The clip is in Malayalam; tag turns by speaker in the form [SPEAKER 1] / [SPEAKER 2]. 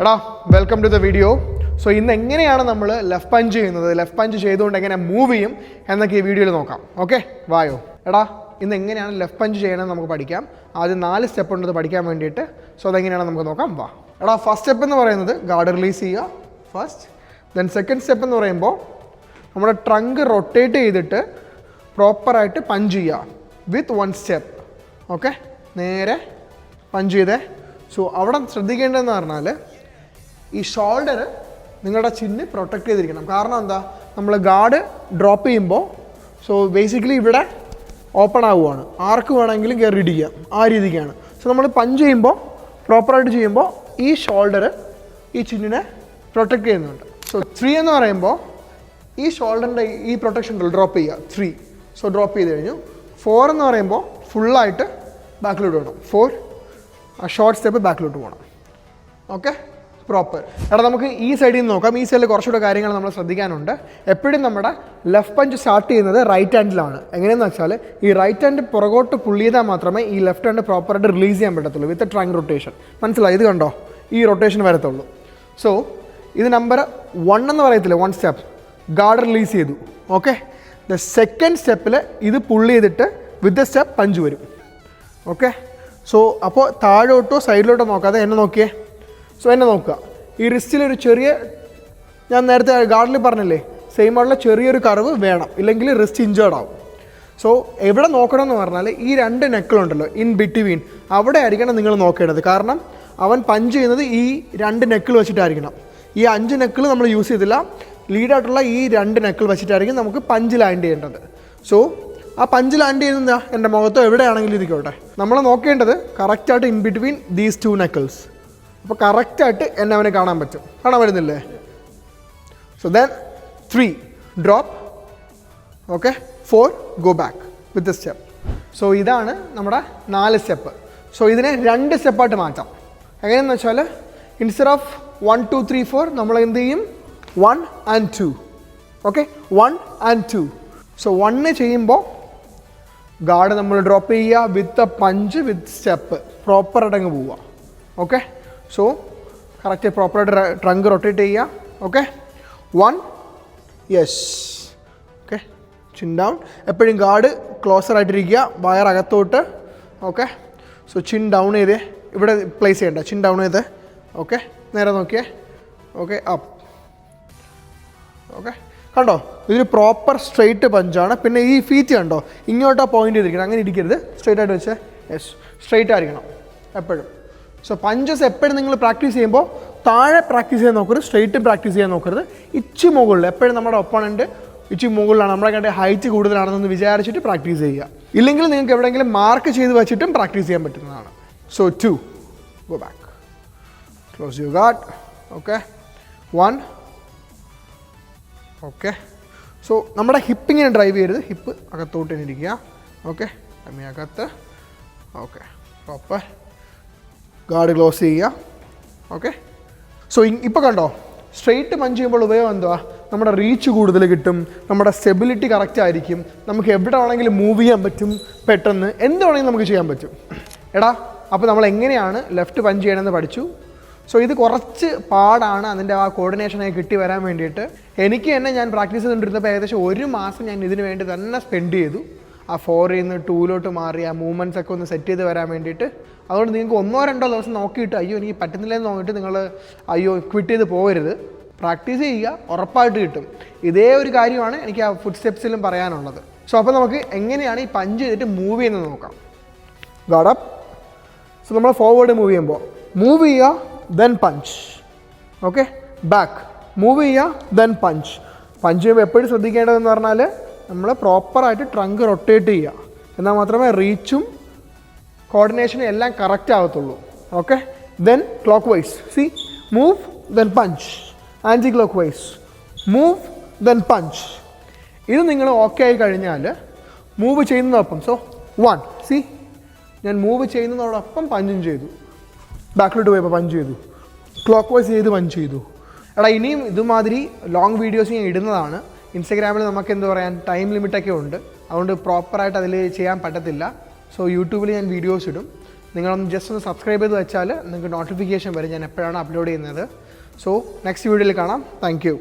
[SPEAKER 1] എടാ welcome to the video. So ഇന്ന് എങ്ങനെയാണ് നമ്മൾ ലെഫ്റ്റ് പഞ്ച് ചെയ്യുന്നത്, ലെഫ്റ്റ് പഞ്ച് ചെയ്തുകൊണ്ട് എങ്ങനെ മൂവ് ചെയ്യും എന്നൊക്കെ ഈ വീഡിയോയിൽ നോക്കാം. ഓക്കെ, വായോ. എടാ ഇന്ന് എങ്ങനെയാണ് ലെഫ്റ്റ് പഞ്ച് ചെയ്യണമെന്ന് നമുക്ക് പഠിക്കാം. ആദ്യം 4 സ്റ്റെപ്പ് ഉണ്ട് പഠിക്കാൻ വേണ്ടിയിട്ട്. സോ അതെങ്ങനെയാണ് നമുക്ക് നോക്കാം, വാ. എടാ ഫസ്റ്റ് സ്റ്റെപ്പ് എന്ന് പറയുന്നത് ഗാർഡ് റിലീസ് ചെയ്യുക ഫസ്റ്റ്. ദെൻ സെക്കൻഡ് സ്റ്റെപ്പ് എന്ന് പറയുമ്പോൾ നമ്മുടെ ട്രങ്ക് റൊട്ടേറ്റ് ചെയ്തിട്ട് പ്രോപ്പറായിട്ട് പഞ്ച് ചെയ്യുക വിത്ത് 1 സ്റ്റെപ്പ്. ഓക്കെ, നേരെ പഞ്ച് ചെയ്തേ. സോ അവിടെ ശ്രദ്ധിക്കേണ്ടതെന്ന് പറഞ്ഞാൽ ഈ ഷോൾഡർ നിങ്ങളുടെ ചിന്ന് പ്രൊട്ടക്റ്റ് ചെയ്തിരിക്കണം. കാരണം എന്താ, നമ്മൾ ഗാർഡ് ഡ്രോപ്പ് ചെയ്യുമ്പോൾ സോ ബേസിക്കലി ഇവിടെ ഓപ്പൺ ആവുകയാണ്, ആർക്ക് വേണമെങ്കിലും കയറി ഇടിക്കാം, ആ രീതിക്കാണ്. സോ നമ്മൾ പഞ്ച് ചെയ്യുമ്പോൾ പ്രോപ്പറായിട്ട് ചെയ്യുമ്പോൾ ഈ ഷോൾഡർ ഈ ചിന്നിനെ പ്രൊട്ടക്റ്റ് ചെയ്യുന്നുണ്ട്. സോ 3 എന്ന് പറയുമ്പോൾ ഈ ഷോൾഡറിൻ്റെ ഈ പ്രൊട്ടക്ഷൻ ഡ്രോപ്പ് ചെയ്യുക 3. സോ ഡ്രോപ്പ് ചെയ്ത് കഴിഞ്ഞു. 4 എന്ന് പറയുമ്പോൾ ഫുള്ളായിട്ട് ബാക്കിലോട്ട് പോകണം. 4 ആ ഷോർട്ട് സ്റ്റെപ്പ് ബാക്കിലോട്ട് പോകണം. Okay, proper. എടാ നമുക്ക് ഈ സൈഡിൽ നിന്ന് നോക്കാം. ഈ സൈഡിൽ കുറച്ചുകൂടെ കാര്യങ്ങൾ നമ്മൾ ശ്രദ്ധിക്കാനുണ്ട്. എപ്പോഴും നമ്മുടെ ലെഫ്റ്റ് പഞ്ച് സ്റ്റാർട്ട് ചെയ്യുന്നത് റൈറ്റ് ഹാൻഡിലാണ്. എങ്ങനെയെന്ന് വെച്ചാൽ ഈ റൈറ്റ് ഹാൻഡ് പുറകോട്ട് പുള്ളി ചെയ്താൽ മാത്രമേ ഈ ലെഫ്റ്റ് ഹാൻഡ് പ്രോപ്പറായിട്ട് റിലീസ് ചെയ്യാൻ പറ്റത്തുള്ളൂ വിത്ത് ട്രങ്ക് റൊട്ടേഷൻ. മനസ്സിലായി? ഇത് കണ്ടോ, ഈ റൊട്ടേഷൻ വരത്തുള്ളൂ. സോ ഇത് നമ്പർ 1 എന്ന് പറയത്തില്ല, 1 സ്റ്റെപ്പ് ഗാർഡ് റിലീസ് ചെയ്തു. ഓക്കെ, ദ സെക്കൻഡ് സ്റ്റെപ്പിൽ ഇത് പുള്ളി ചെയ്തിട്ട് വിത്ത് ദ സ്റ്റെപ്പ് പഞ്ച് വരും. ഓക്കെ, സോ അപ്പോൾ താഴോട്ടോ സൈഡിലോട്ടോ നോക്കാതെ എന്നെ നോക്കിയേ. സോ എന്നെ നോക്കുക. ഈ റിസ്റ്റിലൊരു ചെറിയ, ഞാൻ നേരത്തെ ഗാർഡിൽ പറഞ്ഞില്ലേ, സെയിം ആയിട്ടുള്ള ചെറിയൊരു കർവ് വേണം, ഇല്ലെങ്കിൽ റിസ്റ്റ് ഇഞ്ചേർഡ് ആവും. സോ എവിടെ നോക്കണം എന്ന് പറഞ്ഞാൽ ഈ 2 നെക്കിളുണ്ടല്ലോ ഇൻ ബിറ്റ്വീൻ, അവിടെ ആയിരിക്കണം നിങ്ങൾ നോക്കേണ്ടത്. കാരണം അവൻ പഞ്ച് ചെയ്യുന്നത് ഈ 2 നെക്കിൾ വെച്ചിട്ടായിരിക്കണം. ഈ 5 നെക്കിൾ നമ്മൾ യൂസ് ചെയ്തില്ല, ലീഡായിട്ടുള്ള ഈ 2 നെക്കിൾ വെച്ചിട്ടായിരിക്കും നമുക്ക് പഞ്ച് ലാൻഡ് ചെയ്യേണ്ടത്. സോ ആ പഞ്ച് ലാൻഡ് ചെയ്യുന്നത് എൻ്റെ മുഖത്തോ എവിടെയാണെങ്കിലും ഇരിക്കോട്ടെ, നമ്മൾ നോക്കേണ്ടത് കറക്റ്റായിട്ട് ഇൻ ബിറ്റ്വീൻ ദീസ് 2 നെക്കിൾസ്. അപ്പോൾ കറക്റ്റായിട്ട് എന്നെ അവനെ കാണാൻ പറ്റും. കാണാൻ വരുന്നില്ലേ? So then 3 drop. Okay, 4 go back with the step. So ഇതാണ് നമ്മുടെ 4 സ്റ്റെപ്പ്. സോ ഇതിനെ 2 സ്റ്റെപ്പായിട്ട് മാറ്റാം. എങ്ങനെയെന്ന് വെച്ചാൽ ഇൻസ്റ്റെഡ് ഓഫ് 1 2 3 4 നമ്മൾ എന്ത് ചെയ്യും, 1 and 2. Okay, 1 and 2. സോ 1 ചെയ്യുമ്പോൾ ഗാർഡ് നമ്മൾ ഡ്രോപ്പ് ചെയ്യുക വിത്ത് പഞ്ച് വിത്ത് സ്റ്റെപ്പ്, പ്രോപ്പറായിട്ട് അങ്ങ് പോവുക. ഓക്കെ, സോ കറക്റ്റ് പ്രോപ്പറായിട്ട് ട്രങ്ക് റൊട്ടേറ്റ് ചെയ്യുക. Okay, 1 yes. Okay, chin down. എപ്പോഴും ഗാർഡ് ക്ലോസർ ആയിട്ടിരിക്കുക, വയർ അകത്തോട്ട്. ഓക്കെ, സോ ചിൻ ഡൗൺ ചെയ്തേ, ഇവിടെ പ്ലേസ് ചെയ്യണ്ട, ചിൻ ഡൗൺ ചെയ്തേ. ഓക്കെ, നേരെ നോക്കിയേ. Okay, up. ഓക്കെ, കണ്ടോ, ഇതൊരു പ്രോപ്പർ സ്ട്രെയിറ്റ് പഞ്ചാണ്. പിന്നെ ഈ ഫീറ്റ് കണ്ടോ, ഇങ്ങോട്ടാ പോയിന്റ് ചെയ്തിരിക്കണം, അങ്ങനെ ഇരിക്കരുത്, സ്ട്രെയിറ്റ് ആയിട്ട് വെച്ചേ. യെസ്, സ്ട്രെയിറ്റ് ആയിരിക്കണം എപ്പോഴും. സോ പഞ്ചസ് എപ്പോഴും നിങ്ങൾ പ്രാക്ടീസ് ചെയ്യുമ്പോൾ താഴെ പ്രാക്ടീസ് ചെയ്യാൻ നോക്കരുത്, സ്ട്രെയിറ്റ് പ്രാക്ടീസ് ചെയ്യാൻ നോക്കരുത്. ഇച്ചി മുകളിൽ, എപ്പോഴും നമ്മുടെ ഒപ്പോണൻറ്റ് ഇച്ചി മുകളിലാണ്, നമ്മളെ കണ്ട ഹൈറ്റ് കൂടുതലാണെന്ന് വിചാരിച്ചിട്ട് പ്രാക്ടീസ് ചെയ്യുക. ഇല്ലെങ്കിൽ നിങ്ങൾക്ക് എവിടെയെങ്കിലും മാർക്ക് ചെയ്ത് വെച്ചിട്ടും പ്രാക്ടീസ് ചെയ്യാൻ പറ്റുന്നതാണ്. So 2 go back, close your guard. Okay, 1. Okay, so നമ്മുടെ ഹിപ്പിങ്ങനെ ഡ്രൈവ് ചെയ്യരുത്, ഹിപ്പ് അകത്തോട്ട് തന്നെ ഇരിക്കുക. ഓക്കെ, അമ്മ അകത്ത്. ഓക്കെ, പ്രോപ്പർ ഗാർഡ് ക്ലോസ് ചെയ്യുക. ഓക്കെ, സോ ഇപ്പോൾ കണ്ടോ, സ്ട്രെയിറ്റ് പഞ്ച് ചെയ്യുമ്പോൾ ഉപയോഗം എന്തുവാ, നമ്മുടെ റീച്ച് കൂടുതൽ കിട്ടും, നമ്മുടെ സ്റ്റെബിലിറ്റി കറക്റ്റ് ആയിരിക്കും, നമുക്ക് എവിടെ വേണമെങ്കിലും മൂവ് ചെയ്യാൻ പറ്റും, പെട്ടെന്ന് എന്ത് വേണമെങ്കിലും നമുക്ക് ചെയ്യാൻ പറ്റും. എടാ അപ്പോൾ നമ്മൾ എങ്ങനെയാണ് ലെഫ്റ്റ് പഞ്ച് ചെയ്യണമെന്ന് പഠിച്ചു. സോ ഇത് കുറച്ച് പാടാണ്, അതിൻ്റെ ആ കോർഡിനേഷനൊക്കെ കിട്ടി വരാൻ വേണ്ടിയിട്ട്. എനിക്ക് തന്നെ ഞാൻ പ്രാക്ടീസ് ചെയ്തുകൊണ്ടിരുന്നപ്പോൾ ഏകദേശം 1 മാസം ഞാൻ ഇതിന് വേണ്ടി തന്നെ സ്പെൻഡ് ചെയ്തു. ആ 4ൽ നിന്ന് 2ലോട്ട് മാറി ആ മൂവ്മെൻറ്റ്സ് ഒക്കെ ഒന്ന് സെറ്റ് ചെയ്ത് വരാൻ വേണ്ടിയിട്ട്. അതുകൊണ്ട് നിങ്ങൾക്ക് 1-2 ദിവസം നോക്കിയിട്ട് അയ്യോ എനിക്ക് പറ്റുന്നില്ലെന്ന് നോക്കിയിട്ട് നിങ്ങൾ അയ്യോ ക്വിറ്റ് ചെയ്ത് പോകരുത്. പ്രാക്ടീസ് ചെയ്യുക, ഉറപ്പായിട്ട് കിട്ടും. ഇതേ ഒരു കാര്യമാണ് എനിക്ക് ആ ഫുഡ് സ്റ്റെപ്സിലും പറയാനുള്ളത്. സോ അപ്പോൾ നമുക്ക് എങ്ങനെയാണ് ഈ പഞ്ച് ചെയ്തിട്ട് മൂവ് ചെയ്യുന്നത് നോക്കാം. Guard up. സോ നമ്മൾ ഫോർവേഡ് മൂവ് ചെയ്യുമ്പോൾ മൂവ് ചെയ്യുക, then punch. Okay, back move ചെയ്യുക, ദെൻ പഞ്ച്. പഞ്ച് ചെയ്യുമ്പോൾ എപ്പോഴും ശ്രദ്ധിക്കേണ്ടതെന്ന് പറഞ്ഞാൽ നമ്മൾ പ്രോപ്പറായിട്ട് ട്രങ്ക് റൊട്ടേറ്റ് ചെയ്യുക, എന്നാൽ മാത്രമേ റീച്ചും കോർഡിനേഷനും എല്ലാം കറക്റ്റ് ആകത്തുള്ളൂ. Okay, then clockwise, see move then punch, anticlockwise move then punch. ഇത് നിങ്ങൾ ഓക്കെ ആയി കഴിഞ്ഞാൽ മൂവ് ചെയ്യുന്നതോടൊപ്പം, സോ 1 സി ഞാൻ മൂവ് ചെയ്യുന്നതോടൊപ്പം പഞ്ചും ചെയ്തു, ബാക്കിലോട്ട് പോയപ്പോൾ പഞ്ച് ചെയ്തു, ക്ലോക്ക് വൈസ് ചെയ്ത് പഞ്ച് ചെയ്തു. എടാ ഇനിയും ഇതുമാതിരി ലോങ് വീഡിയോസ് ഞാൻ ഇടുന്നതാണ്. ഇൻസ്റ്റഗ്രാമിൽ നമുക്ക് എന്താ പറയാൻ ടൈം ലിമിറ്റൊക്കെ ഉണ്ട്, അതുകൊണ്ട് പ്രോപ്പറായിട്ട് അതിൽ ചെയ്യാൻ പറ്റത്തില്ല. സോ യൂട്യൂബിൽ ഞാൻ വീഡിയോസ് ഇടും. നിങ്ങളൊന്ന് ജസ്റ്റ് ഒന്ന് സബ്സ്ക്രൈബ് ചെയ്ത് വെച്ചാൽ നിങ്ങൾക്ക് നോട്ടിഫിക്കേഷൻ വരും ഞാൻ എപ്പോഴാണ് അപ്ലോഡ് ചെയ്യുന്നത്. സോ നെക്സ്റ്റ് വീഡിയോയിൽ കാണാം. Thank you.